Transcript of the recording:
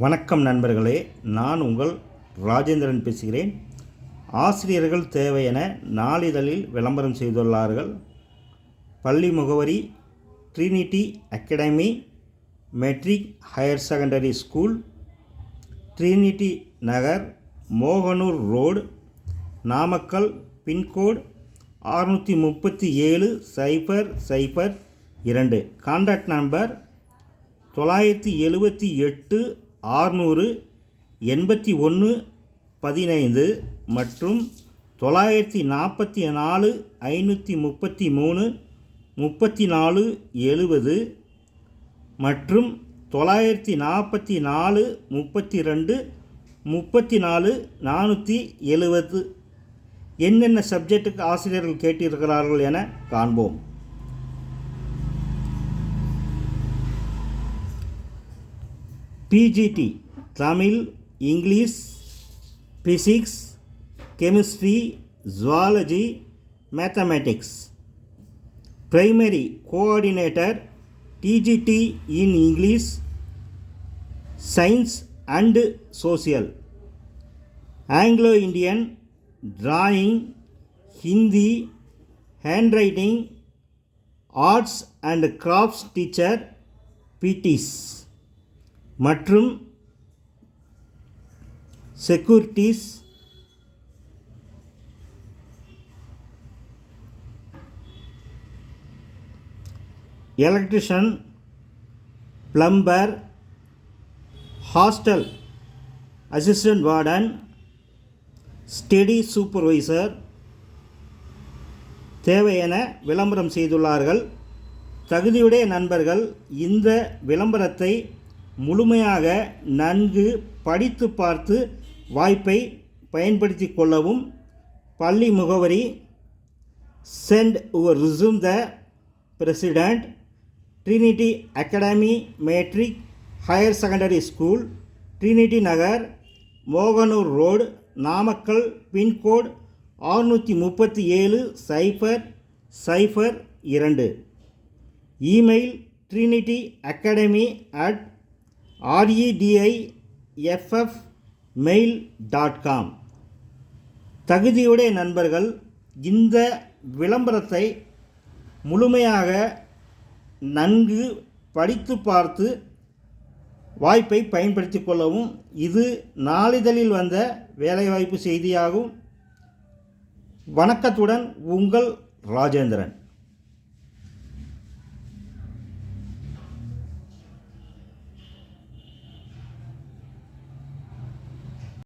வணக்கம் நண்பர்களே, நான் உங்கள் ராஜேந்திரன் பேசுகிறேன். ஆசிரியர்கள் தேவை என நாளிதழில் விளம்பரம் செய்துள்ளார்கள். பள்ளி முகவரி Trinity academy matric higher secondary school, Trinity Nagar, Mohanur road, Namakkal. Pincode 637-002. Contact number 978-600-81-15 மற்றும் 944-533-3470 மற்றும் 944-32-34-470. என்னென்ன சப்ஜெக்டுக்கு ஆசிரியர்கள் கேட்டிருக்கிறார்கள் என காண்போம். PGT Tamil, English, physics, chemistry, zoology, mathematics. Primary coordinator TGT in English, science and social. Anglo Indian, drawing, Hindi, handwriting, arts and crafts teacher PTs மற்றும் securities. Electrician, plumber, hostel assistant warden, study supervisor தேவை என விளம்பரம் செய்துள்ளார்கள். தகுதியுடைய நண்பர்கள் இந்த விளம்பரத்தை முழுமையாக நன்கு படித்து பார்த்து வாய்ப்பை பயன்படுத்தி கொள்ளவும். பள்ளி முகவரி send your resume the president, Trinity academy matric higher secondary school, Trinity Nagar, Mohanur road, Namakkal. Pincode 637-002. இமெயில் trinity@rediff.mail.com. தகுதியுடைய நண்பர்கள் இந்த விளம்பரத்தை முழுமையாக நன்கு படித்து பார்த்து வாய்ப்பை பயன்படுத்தி கொள்ளவும். இது நாளிதழில் வந்த வேலைவாய்ப்பு செய்தியாகும். வணக்கத்துடன் உங்கள் ராஜேந்திரன்.